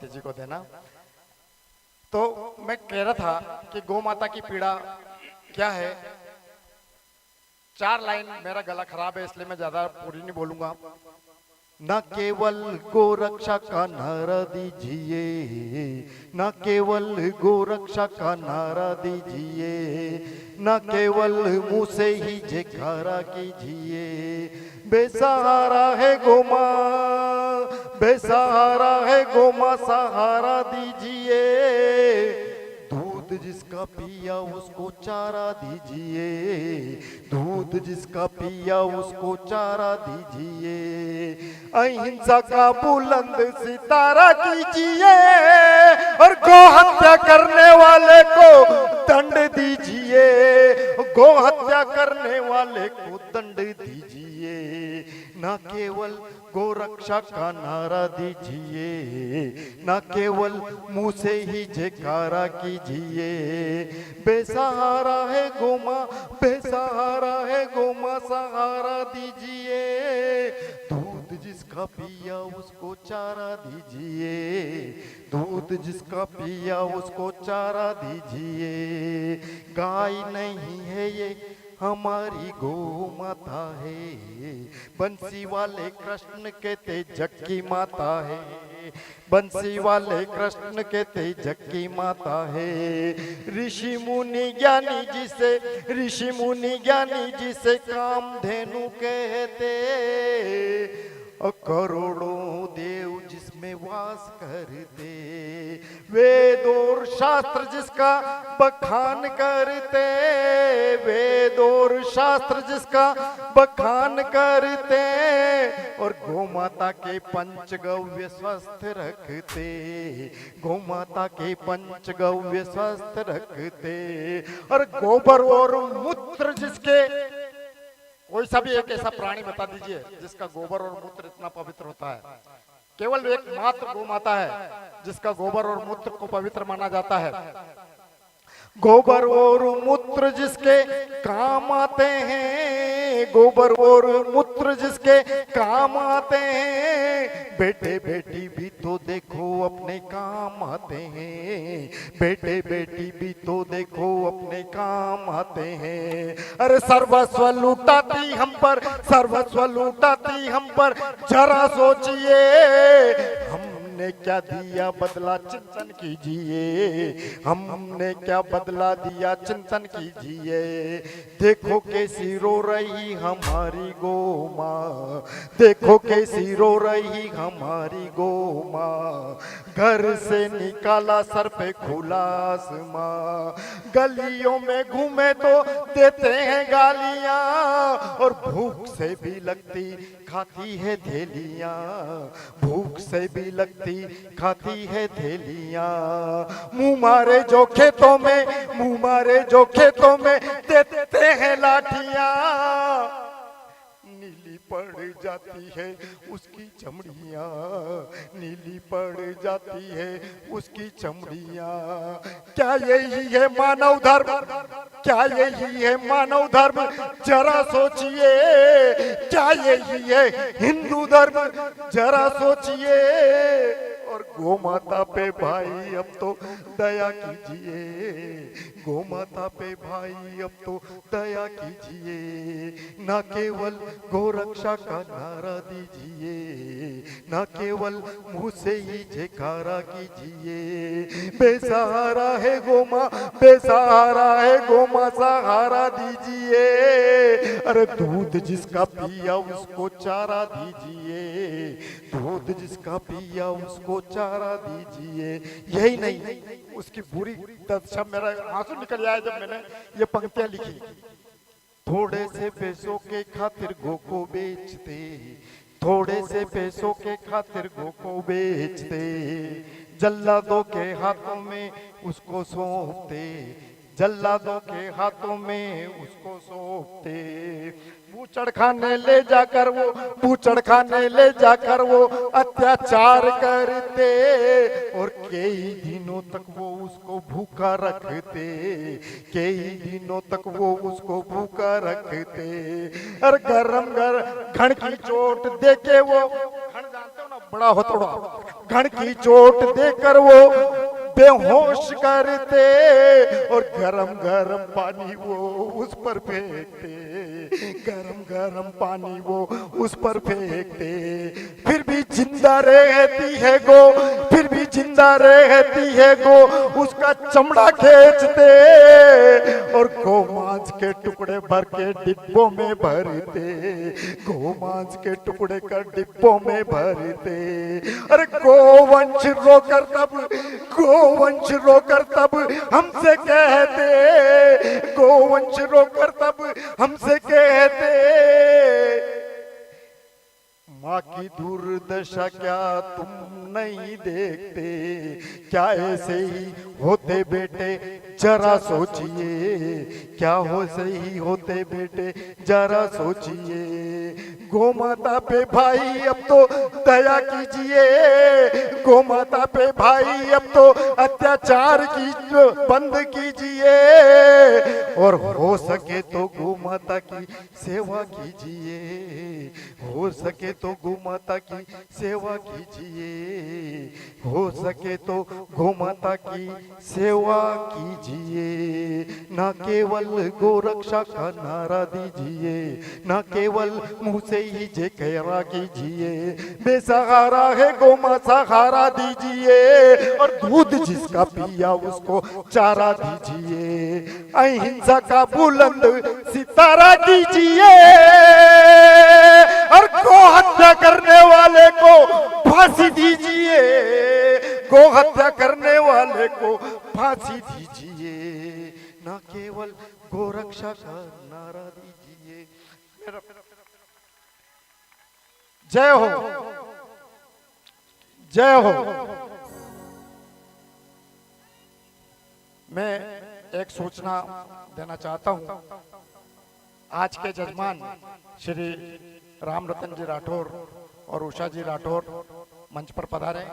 जी को देना। तो मैं कह रहा था कि गौ माता की पीड़ा क्या है। 4 लाइन, मेरा गला खराब है इसलिए मैं ज्यादा पूरी नहीं बोलूंगा। न केवल गोरक्षा का नारा दीजिए, न केवल गोरक्षा का नारा दीजिए, न केवल मुंह से ही जयकारा कीजिए। बेसहारा है गौ माँ, बेसहारा है गौ माँ, सहारा दीजिए। दूध जिसका पिया उसको चारा दीजिए, दूध जिसका पिया उसको चारा दीजिए। अहिंसा का बुलंद सितारा कीजिए और गौ हत्या करने वाले को दंड दीजिए, गौ हत्या करने वाले को दंड दीजिए। न केवल गौ रक्षा का नारा दीजिए, न केवल मुंह से ही जयकारा कीजिए। बेसहारा है गौ माँ, बेसहारा है गौ माँ, सहारा दीजिए। दूध जिसका पिया उसको चारा दीजिए, दूध जिसका पिया उसको चारा दीजिए। गाय नहीं है ये हमारी गौ माता है, बंसी वाले कृष्ण कहते जग की माता है, बंसी वाले कृष्ण कहते जग की माता है। ऋषि मुनि ज्ञानी जिसे, ऋषि मुनि ज्ञानी जिसे कामधेनु कहते, और करोड़ों देव जिसमें वास करते। वेद और शास्त्र जिसका बखान करते, वेद और शास्त्र जिसका बखान करते, और गौ माता के पंचगव्य स्वस्थ रखते, गौ माता के पंचगव्य स्वस्थ रखते। और गोबर और मूत्र जिसके, कोई सा भी एक ऐसा प्राणी बता दीजिए जिसका गोबर और मूत्र इतना पवित्र होता है। केवल एक मात्र गौ माता है जिसका गोबर और मूत्र को पवित्र माना जाता है। गोबर और मूत्र जिसके काम आते हैं, गोबर और मूत्र जिसके काम आते हैं। बेटे बेटी भी तो देखो अपने काम आते हैं, बेटे बेटी भी तो देखो अपने काम आते हैं। अरे सर्वस्व लूटाती हम पर, सर्वस्व लूटाती हम पर, जरा सोचिए हमने क्या दिया बदला चिंतन कीजिए, हमने क्या बदला दिया चिंतन कीजिए। देखो कैसी रो रही हमारी गौ माँ, देखो कैसी रो रही हमारी गौ माँ। घर से निकाला सर पे खुला आसमां, गलियों में घूमे तो देते हैं गालियां, और भूख से भी लगती खाती है थैलियां, भूख से भी लगती खाती है थैलियां। मुंह मारे जो खेतों में, मुंह मारे जो खेतों में देते हैं लाठियां। नीली पड़ जाती है उसकी चमड़ियां, नीली पड़ जाती है उसकी चमड़ियां। क्या यही है मानव धर्म, क्या यही है मानव धर्म, जरा सोचिए। क्या यही है हिंदू धर्म, जरा सोचिए। और गौ माता पे भाई अब तो दया कीजिए, गौ माता पे भाई अब तो दया कीजिए। ना केवल गौ रक्षा का नारा दीजिए, ना केवल मुंह से ही जयकारा कीजिए। बेसहारा है गौ माँ, बेसहारा है गौ माँ, सहारा दीजिए। अरे दूध जिसका पिया उसको चारा दीजिए, दूध जिसका पिया उसको चारा दीजिए। यही नहीं, उसकी बुरी दशा, मेरा आंसू निकल आया जब मैंने ये पंक्तियां लिखी। थोड़े से पैसों के खातिर गौ को बेचते, थोड़े से पैसों के खातिर गौ को बेचते। जल्लादों के हाथों में उसको सौंपते, जल्लादों के हाथों में उसको सौंपते। बूचड़ खाने ले जाकर वो, बूचड़ खाने ले जाकर वो अत्याचार करते, और कई दिनों तक वो उसको भूखा रखते, कई दिनों तक वो उसको भूखा रखते। और गरम घण की चोट देके वो, घण जानते हो ना, बड़ा हथौड़ा घण की चोट देकर वो बेहोश करते और गरम गरम पानी वो उस पर फेंकते, गरम गरम पानी वो उस पर फेंकते। फिर भी जिंदा रहती है गो, फिर भी जिंदा रहती है गो, उसका चमड़ा खींचते और गोमांस के टुकड़े भर के डिब्बों में भरते, गोमांस के टुकड़े कर डिब्बों में भरते। अरे गोवंश रोकर तब, गोवंश रोकर तब हमसे कहते, गोवंश रोकर तब हमसे कहते, माँ की दुर्दशा क्या तुम नहीं देखते, क्या ऐसे ही होते बेटे जरा सोचिए, क्या हो सही होते बेटे जरा सोचिए। गौ माता पे भाई अब तो दया कीजिए, गौ माता पे भाई अब तो अत्याचार की बंद कीजिए और हो सके तो गौ माता की सेवा कीजिए, हो सके तो गौ माता की सेवा कीजिए, हो सके तो गौ माता की सेवा कीजिए। ना केवल गौ रक्षा का नारा दीजिए, ना केवल मुंह से ही जे कहरा कीजिए, बेसहारा है गौ मां सहारा दीजिए और दूध जिसका पिया उसको चारा दीजिए। अहिंसा का बुलंद सितारा कीजिए और गौ हत्या करने वाले को फांसी दीजिए, गौ हत्या करने वाले को फांसी दीजिए, ना केवल गौ रक्षा का नारा दीजिए। जय हो, जय हो। मैं एक सूचना देना चाहता हूं। आज के जजमान श्री राम रतन जी राठौर और उषा जी राठौर मंच पर पधारे।